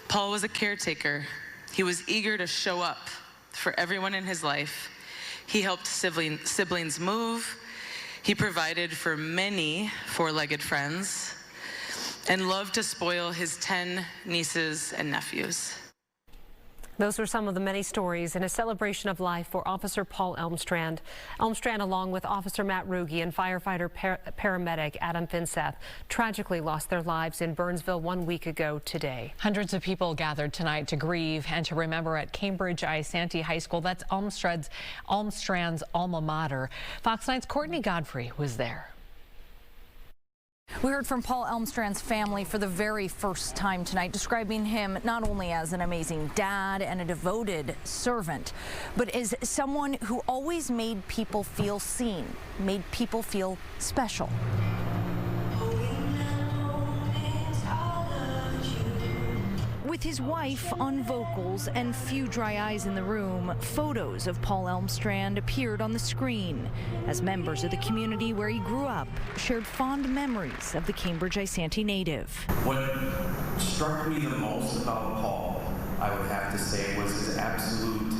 Paul was a caretaker. He was eager to show up for everyone in his life. He helped siblings move. He provided for many four-legged friends and loved to spoil his 10 nieces and nephews. Those were some of the many stories in a celebration of life for Officer Paul Elmstrand. Elmstrand, along with Officer Matt Ruge and firefighter paramedic Adam Finseth, tragically lost their lives in Burnsville 1 week ago today. Hundreds of people gathered tonight to grieve and to remember at Cambridge-St High School. That's Elmstrand's alma mater. Fox 9's Courtney Godfrey was there. We heard from Paul Elmstrand's family for the very first time tonight, describing him not only as an amazing dad and a devoted servant, but as someone who always made people feel seen, made people feel special. With his wife on vocals and few dry eyes in the room, photos of Paul Elmstrand appeared on the screen as members of the community where he grew up shared fond memories of the Cambridge-St native. What struck me the most about Paul, I would have to say, was his absolute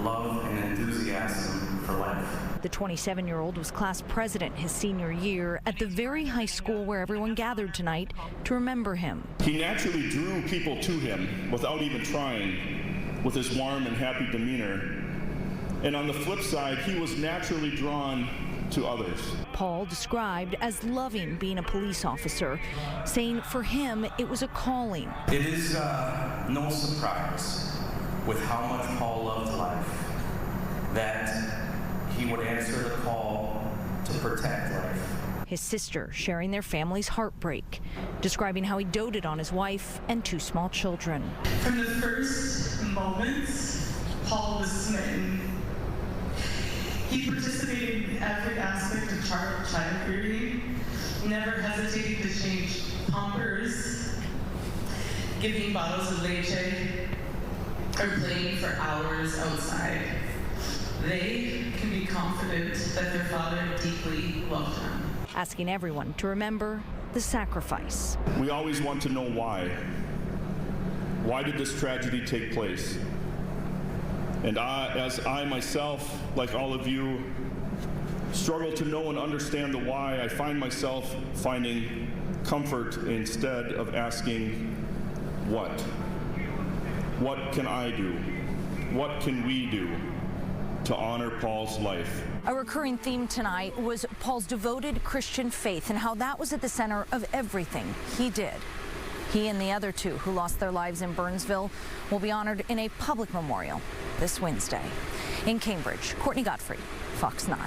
love and enthusiasm for life. The 27-year-old was class president his senior year at the very high school where everyone gathered tonight to remember him. He naturally drew people to him without even trying, with his warm and happy demeanor. And on the flip side, he was naturally drawn to others. Paul described as loving being a police officer, saying for him it was a calling. It is no surprise with how much Paul loved life that he would answer the call to protect life. His sister sharing their family's heartbreak, describing how he doted on his wife and 2 small children. From the first moments, Paul was smitten. He participated in every aspect of child rearing, never hesitating to change Pampers, giving bottles of leche, or playing for hours outside. They can be confident that their father deeply loved them. Asking everyone to remember the sacrifice. We always want to know why. Why did this tragedy take place? And as I myself, like all of you, struggle to know and understand the why, I find myself finding comfort instead of asking what. What can I do? What can we do to honor Paul's life? A recurring theme tonight was Paul's devoted Christian faith and how that was at the center of everything he did. He and the other 2 who lost their lives in Burnsville will be honored in a public memorial this Wednesday. In Cambridge, Courtney Godfrey, Fox 9.